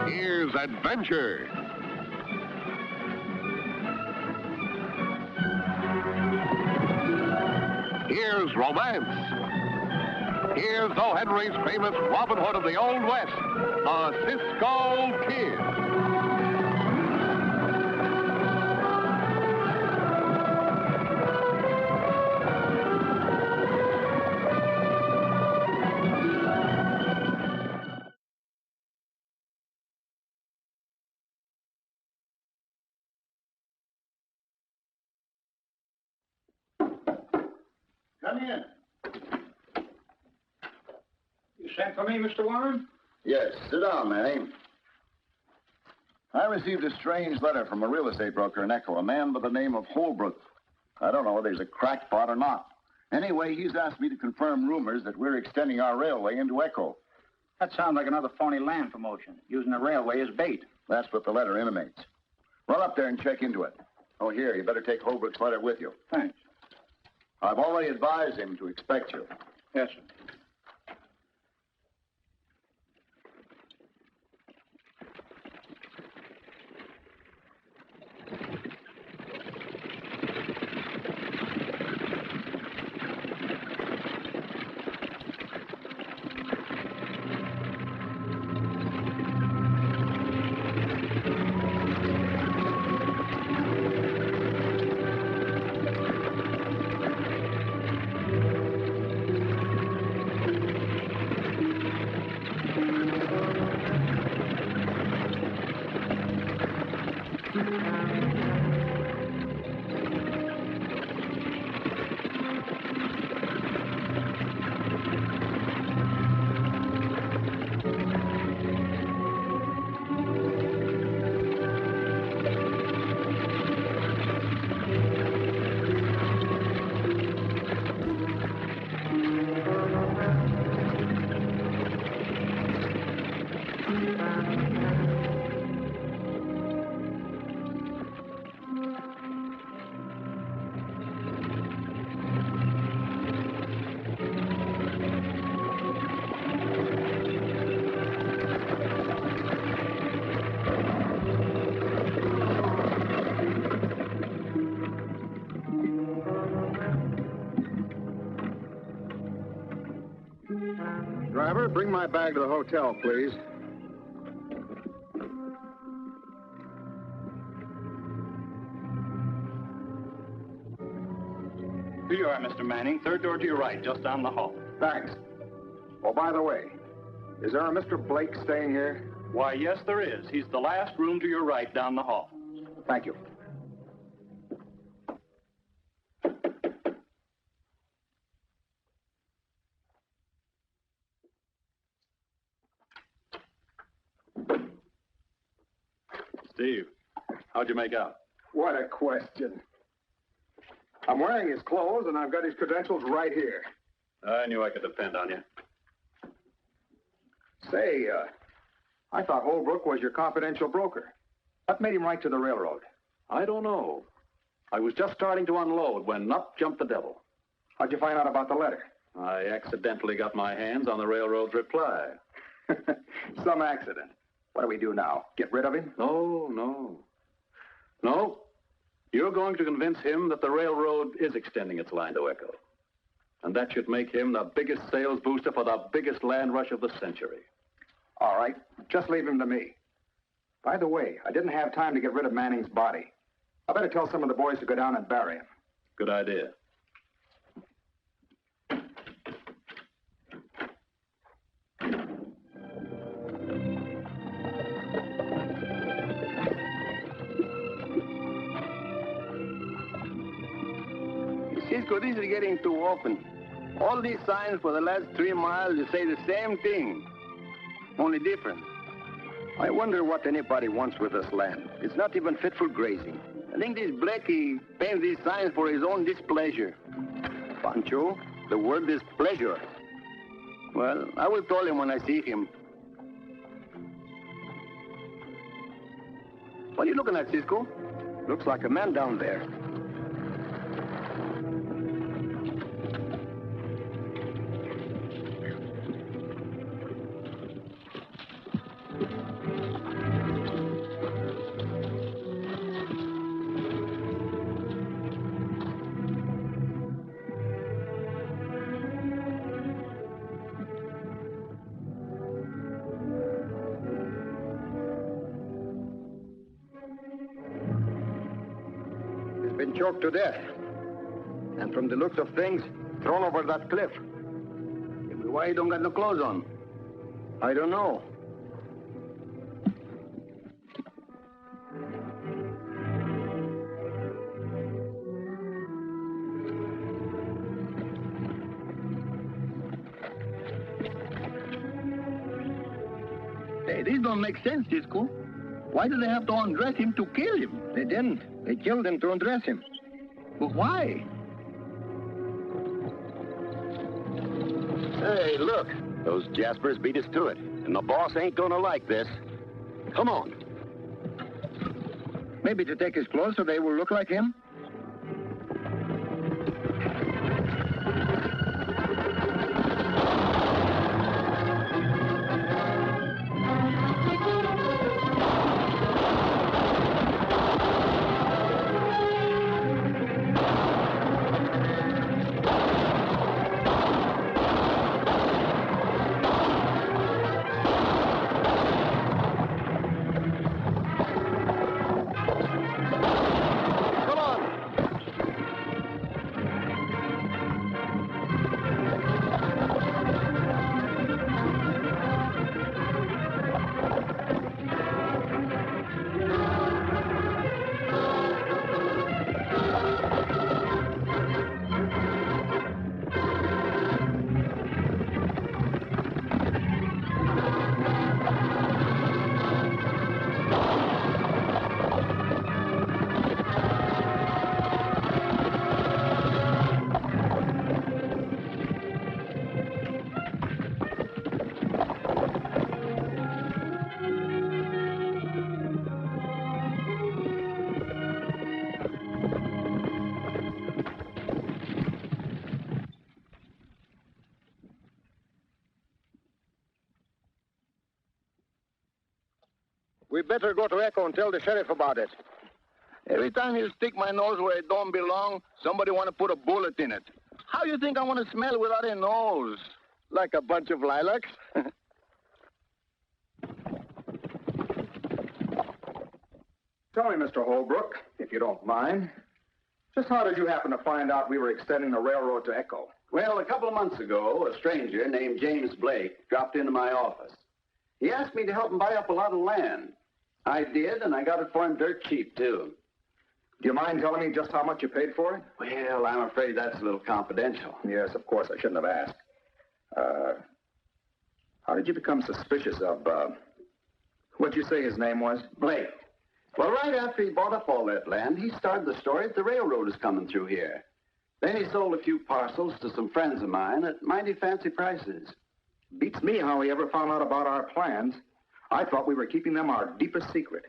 Here's adventure. Here's romance. Here's O. Henry's famous Robin Hood of the Old West, the Cisco Kid. Come in. You sent for me, Mr. Warren? Yes, sit down, Manny. I received a strange letter from a real estate broker in Echo, a man by the name of Hullbrook. I don't know whether he's a crackpot or not. Anyway, he's asked me to confirm rumors that we're extending our railway into Echo. That sounds like another phony land promotion, using the railway as bait. That's what the letter intimates. Run up there and check into it. Oh, here, you better take Hullbrook's letter with you. Thanks. I've already advised him to expect you. Yes, sir. Driver, bring my bag to the hotel, please. Here you are, Mr. Manning. Third door to your right, just down the hall. Thanks. Oh, by the way, is there a Mr. Blake staying here? Why, yes, there is. He's the last room to your right down the hall. Thank you. Steve, how'd you make out? What a question. I'm wearing his clothes, and I've got his credentials right here. I knew I could depend on you. Say, I thought Hullbrook was your confidential broker. What made him write to the railroad? I don't know. I was just starting to unload when up jumped the devil. How'd you find out about the letter? I accidentally got my hands on the railroad's reply. Some accident. What do we do now? Get rid of him? No. You're going to convince him that the railroad is extending its line to Echo. And that should make him the biggest sales booster for the biggest land rush of the century. All right. Just leave him to me. By the way, I didn't have time to get rid of Manning's body. I better tell some of the boys to go down and bury him. Good idea. Cisco, this is getting too open. All these signs for the last 3 miles, they say the same thing, only different. I wonder what anybody wants with this land. It's not even fit for grazing. I think this Blackie paints these signs for his own displeasure. Pancho, the word is pleasure. Well, I will tell him when I see him. What are you looking at, Cisco? Looks like a man down there. choked to death. And from the looks of things, thrown over that cliff. Why he don't got no clothes on? I don't know. Hey, this don't make sense, Cisco. Why do they have to undress him to kill him? They didn't. They killed him to undress him. But why? Hey, look. Those Jaspers beat us to it. And the boss ain't gonna like this. Come on. Maybe to take his clothes so they will look like him? We better go to Echo and tell the sheriff about it. Every time you stick my nose where it don't belong, somebody want to put a bullet in it. How you think I want to smell without a nose? Like a bunch of lilacs? Tell me, Mr. Hullbrook, if you don't mind, just how did you happen to find out we were extending the railroad to Echo? Well, a couple of months ago, a stranger named James Blake dropped into my office. He asked me to help him buy up a lot of land. I did, and I got it for him dirt cheap, too. Do you mind telling me just how much you paid for it? Well, I'm afraid that's a little confidential. Yes, of course, I shouldn't have asked. How did you become suspicious of, what'd you say his name was? Blake. Well, right after he bought up all that land, he started the story that the railroad is coming through here. Then he sold a few parcels to some friends of mine at mighty fancy prices. Beats me how he ever found out about our plans. I thought we were keeping them our deepest secret.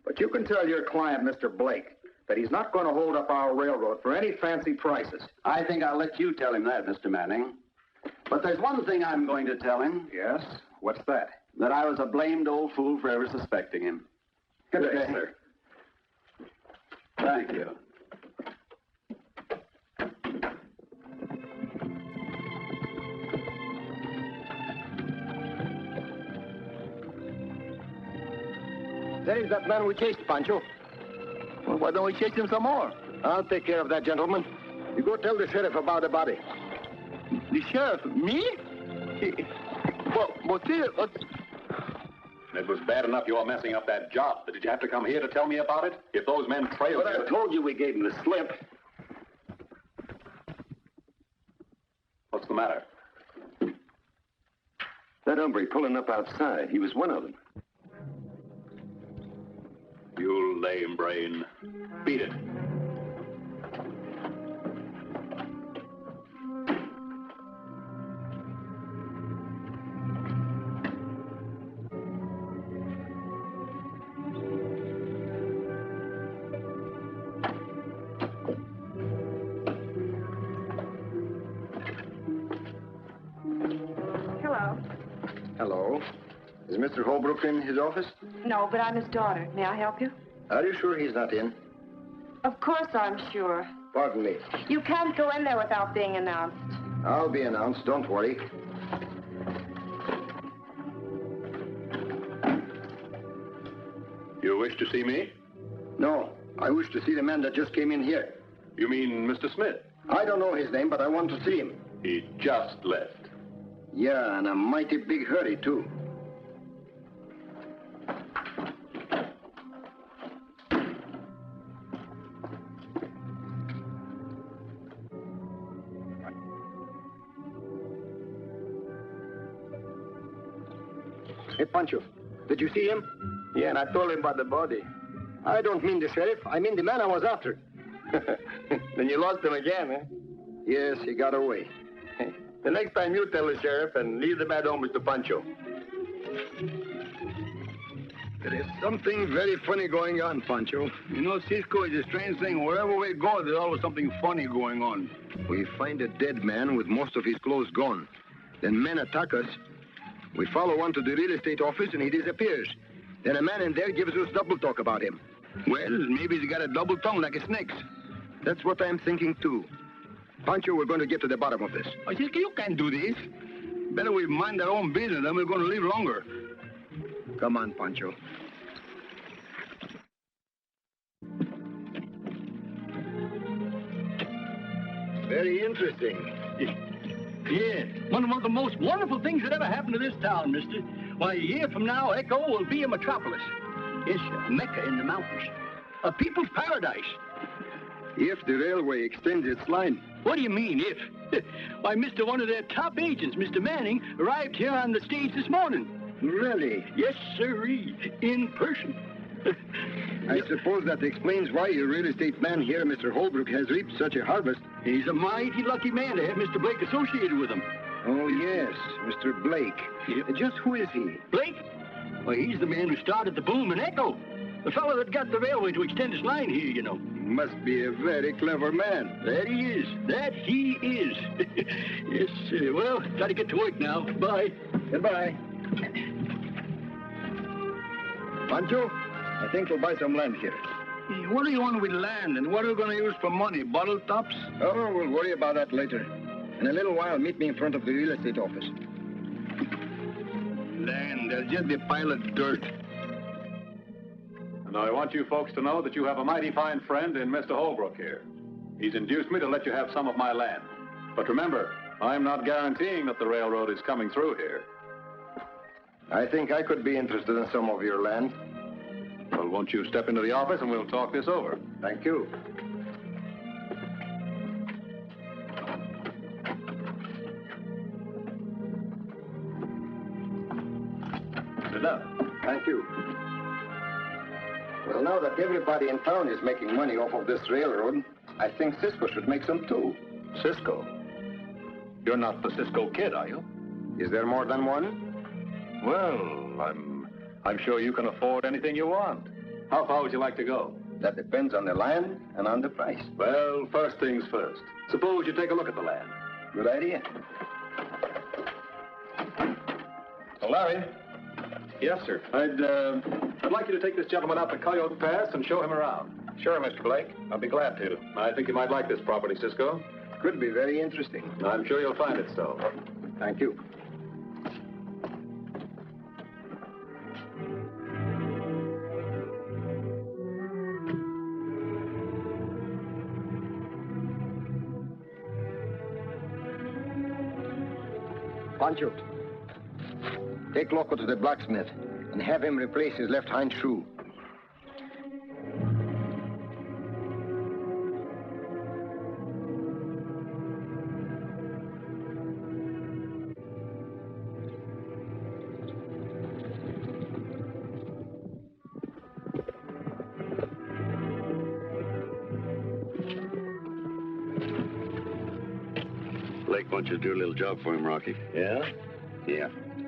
But you can tell your client, Mr. Blake, that he's not going to hold up our railroad for any fancy prices. I think I'll let you tell him that, Mr. Manning. But there's one thing I'm going to tell him. Yes? What's that? That I was a blamed old fool for ever suspecting him. Good day, sir. Thank you. There is that man we chased, Pancho. Well, why don't we chase him some more? I'll take care of that, gentleman. You go tell the sheriff about the body. The sheriff? Me? But It was bad enough you were messing up that job, but did you have to come here to tell me about it? If those men trailed you... I told you we gave him the slip. What's the matter? That hombre pulling up outside. He was one of them. You lame brain. Beat it. Hello. Hello. Is Mr. Hullbrook in his office? No, but I'm his daughter. May I help you? Are you sure he's not in? Of course I'm sure. Pardon me. You can't go in there without being announced. I'll be announced. Don't worry. You wish to see me? No. I wish to see the man that just came in here. You mean Mr. Smith? I don't know his name, but I want to see him. He just left. Yeah, in a mighty big hurry, too. Hey, Pancho, did you see him? Yeah, and I told him about the body. I don't mean the sheriff. I mean the man I was after. Then you lost him again, eh? Yes, he got away. The next time you tell the sheriff and leave the bad home, Mr. Pancho. There is something very funny going on, Pancho. You know, Cisco is a strange thing. Wherever we go, there's always something funny going on. We find a dead man with most of his clothes gone. Then men attack us. We follow one to the real estate office and he disappears. Then a man in there gives us double talk about him. Well, maybe he's got a double tongue like a snake's. That's what I'm thinking, too. Pancho, we're going to get to the bottom of this. Oh, Cisco, you can't do this. Better we mind our own business, then we're going to live longer. Come on, Pancho. Very interesting. Yeah, one of the most wonderful things that ever happened to this town, mister. Why, a year from now, Echo will be a metropolis. Yes, a Mecca in the mountains. A people's paradise. If the railway extends its line. What do you mean, if? Why, Mr. One of their top agents, Mr. Manning, arrived here on the stage this morning. Really? Yes, sirree, in person. I suppose that explains why your real estate man here, Mr. Hullbrook, has reaped such a harvest. He's a mighty lucky man to have Mr. Blake associated with him. Oh, yes, Mr. Blake. Yep. Just who is he? Blake? Well, he's the man who started the boom in Echo. The fellow that got the railway to extend its line here, you know. Must be a very clever man. That he is. That he is. Yes, sir. Well, got to get to work now. Bye. Goodbye. Pancho, I think we'll buy some land here. What do you want with land, and what are we going to use for money? Bottle tops? Oh, we'll worry about that later. In a little while, meet me in front of the real estate office. Land, there's just a pile of dirt. And I want you folks to know that you have a mighty fine friend in Mr. Hullbrook here. He's induced me to let you have some of my land. But remember, I'm not guaranteeing that the railroad is coming through here. I think I could be interested in some of your land. Well, won't you step into the office and we'll talk this over? Thank you. Sit down. Thank you. Well, now that everybody in town is making money off of this railroad, I think Cisco should make some too. Cisco? You're not the Cisco Kid, are you? Is there more than one? Well, I'm sure you can afford anything you want. How far would you like to go? That depends on the land and on the price. Well, first things first. Suppose you take a look at the land. Good idea. Well, Larry. Yes, sir. I'd like you to take this gentleman out to Coyote Pass and show him around. Sure, Mr. Blake. I'll be glad to. I think you might like this property, Cisco. Could be very interesting. I'm sure you'll find it so. Thank you. Pancho, take Loco to the blacksmith and have him replace his left hind shoe. Blake wants you to do a little job for him, Rocky. Yeah? Yeah.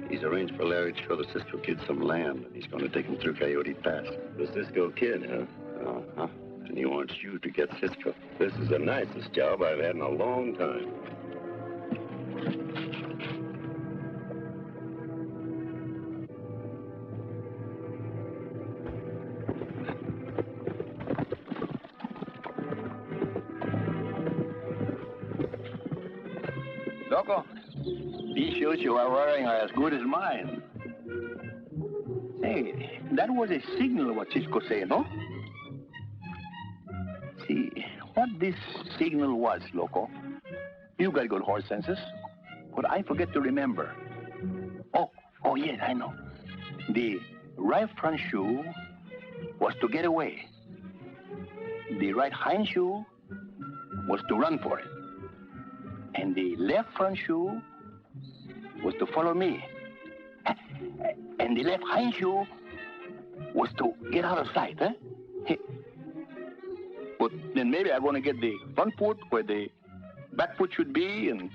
He's arranged for Larry to show the Cisco Kid some land, and he's going to take him through Coyote Pass. The Cisco Kid, huh? Uh-huh. And he wants you to get Cisco. This is the nicest job I've had in a long time. Loco, these shoes you are wearing are as good as mine. Hey, that was a signal what Cisco said, no? see what this signal was, Loco. You got good horse senses, but I forget to remember. Oh, yes, I know. The right front shoe was to get away. The right hind shoe was to run for it. And the left front shoe was to follow me. And the left hind shoe was to get out of sight, huh? But then maybe I'm going to get the front foot where the back foot should be, and...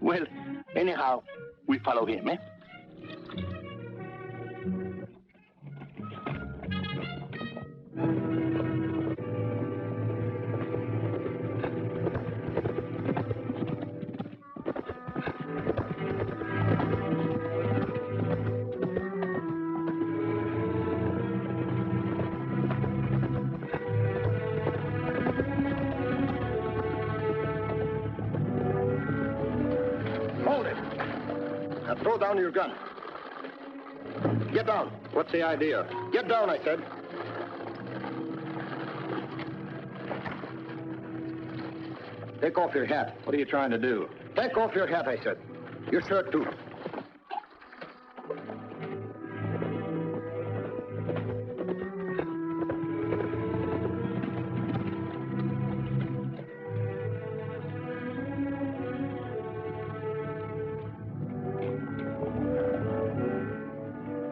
well, anyhow, we follow him, eh? Throw down your gun. Get down. What's the idea? Get down, I said. Take off your hat. What are you trying to do? Take off your hat, I said. Your shirt, too.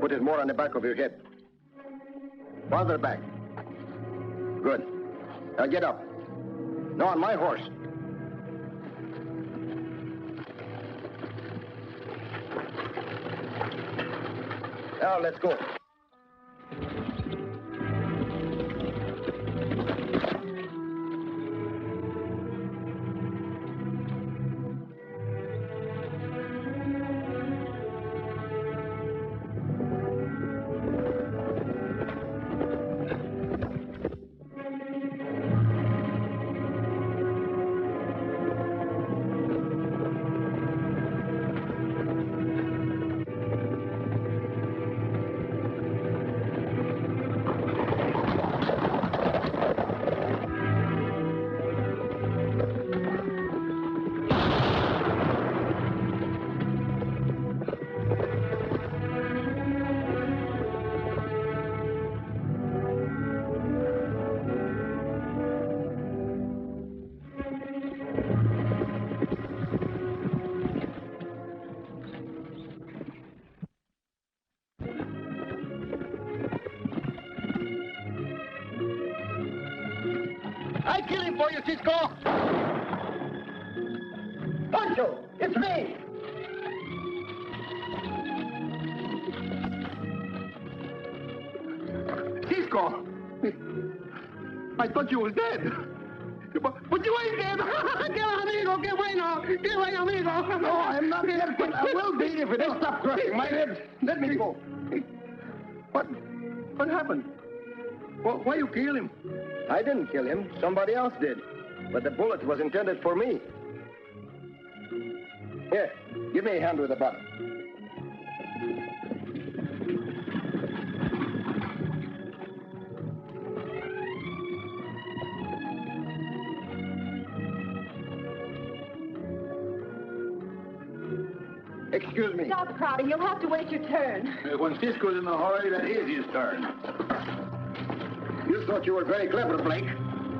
Put it more on the back of your head. Farther back. Good. Now get up. No, on my horse. Now let's go. I kill him for you, Cisco! Pancho, it's me! Cisco! I thought you was dead. But you ain't dead! Que amigo, que bueno! Que bueno, amigo! No, I'm not dead, but I will be if it don't stop crushing my head. Let me go. What happened? Why you kill him? I didn't kill him. Somebody else did. But the bullet was intended for me. Here, give me a hand with the button. Excuse me. Stop crowding. You'll have to wait your turn. When Cisco's in a hurry, that is his turn. You thought you were very clever, Blake,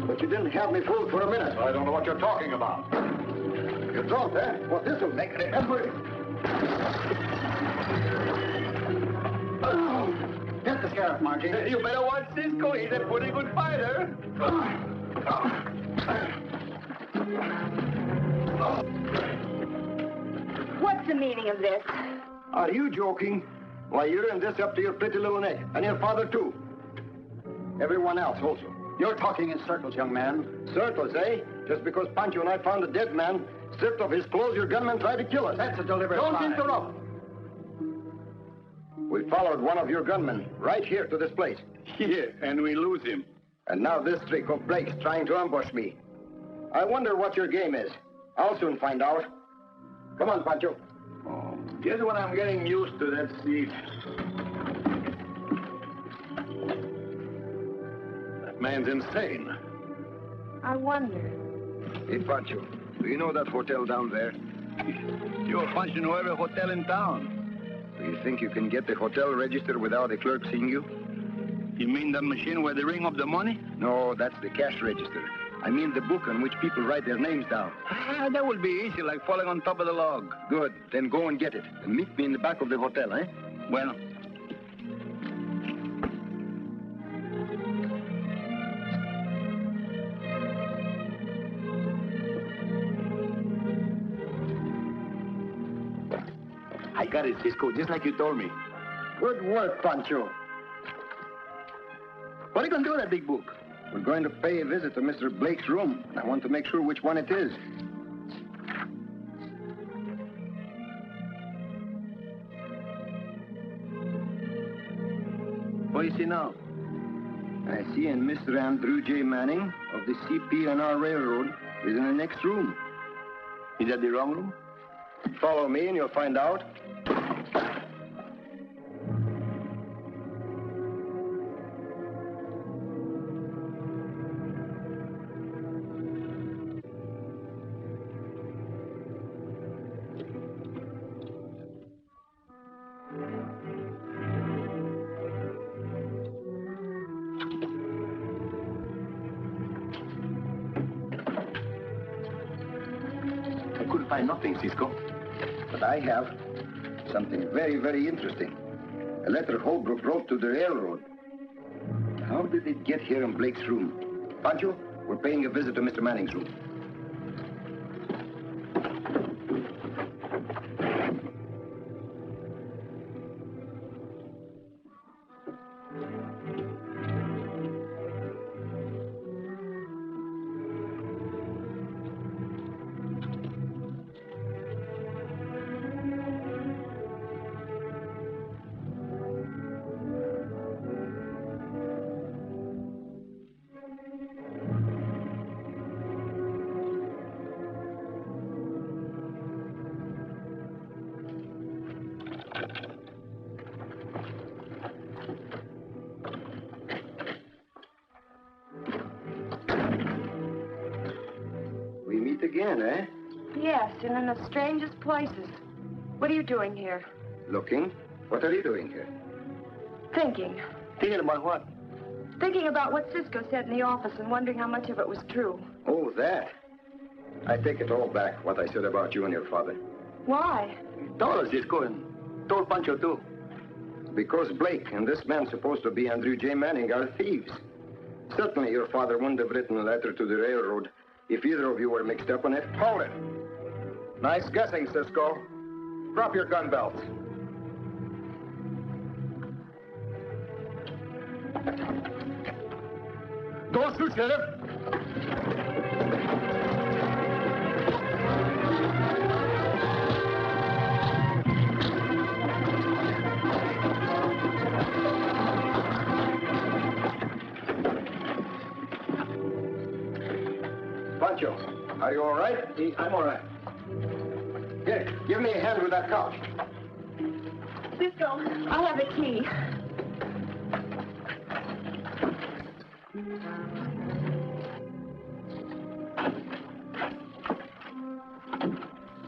but you didn't have me fooled for a minute. I don't know what you're talking about. You don't, eh? Well, this'll make it remember. Get the sheriff, Margie. You better watch Cisco. He's a pretty good fighter. What's the meaning of this? Are you joking? Why, you're in this up to your pretty little neck. And your father, too. Everyone else also. You're talking in circles, young man. Circles, eh? Just because Pancho and I found a dead man, stripped of his clothes, your gunman tried to kill us. That's a deliberate Don't lie. interrupt. We followed one of your gunmen right here to this place. Yeah, and we lose him. And now this trick of Blake's trying to ambush me. I wonder what your game is. I'll soon find out. Come on, Pancho. Oh, just when I'm getting used to that seat. That man's insane. I wonder. Hey, Pancho, do you know that hotel down there? Sure, Pancho know every hotel in town. Do you think you can get the hotel registered without the clerk seeing you? You mean the machine where they ring up the money? No, that's the cash register. I mean the book on which people write their names down. Ah, that will be easy, like falling on top of the log. Good. Then go and get it. And meet me in the back of the hotel, eh? Bueno. I got it, Cisco, just like you told me. Good work, Pancho. What are you going to do with that big book? We're going to pay a visit to Mr. Blake's room. I want to make sure which one it is. What do you see now? I see in Mr. Andrew J. Manning of the CP&R Railroad is in the next room. Is that the wrong room? Follow me and you'll find out. I couldn't find nothing, Cisco. But I have something very, very interesting. A letter Hullbrook wrote to the railroad. How did it get here in Blake's room? Pancho, we're paying a visit to Mr. Manning's room. Again, eh? Yes, and in the strangest places. What are you doing here? Looking? What are you doing here? Thinking. Thinking about what? Thinking about what Cisco said in the office and wondering how much of it was true. Oh, that. I take it all back, what I said about you and your father. Why? Told us, Cisco, and told Pancho, too. Because Blake and this man supposed to be Andrew J. Manning are thieves. Certainly your father wouldn't have written a letter to the railroad if either of you were mixed up in it. Hold it. Nice guessing, Cisco. Drop your gun belts. Don't shoot, Sheriff. Pancho, are you all right? I'm all right. Here, give me a hand with that couch. Cisco, I have the key.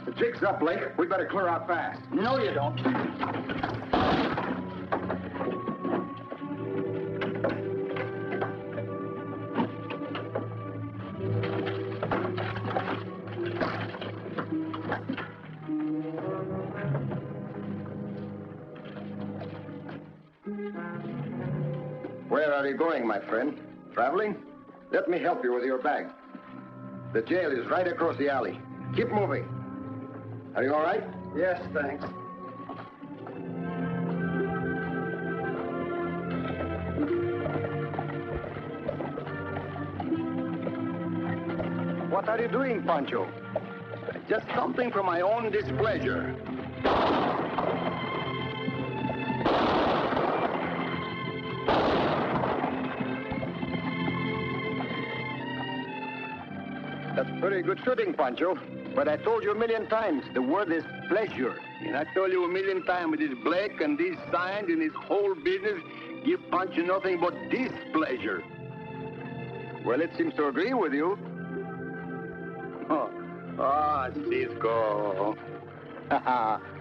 The jig's up, Blake. We better clear out fast. No, you don't. Where are you going, my friend? Traveling? Let me help you with your bag. The jail is right across the alley. Keep moving. Are you all right? Yes, thanks. What are you doing, Pancho? Just something for my own displeasure. That's very good shooting, Pancho. But I told you a million times, the word is pleasure. And I told you a million times, with this Blake and these signs and this whole business, give Pancho nothing but displeasure. Well, it seems to agree with you. Oh, Cisco.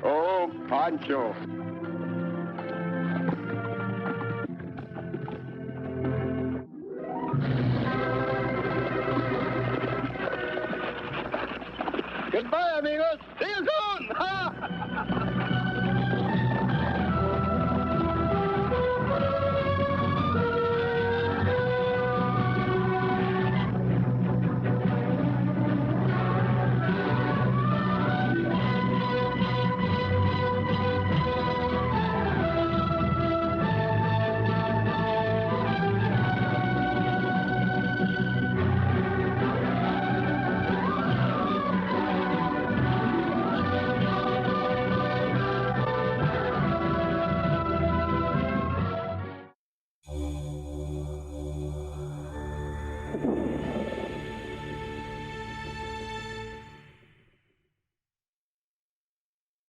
Oh, Pancho.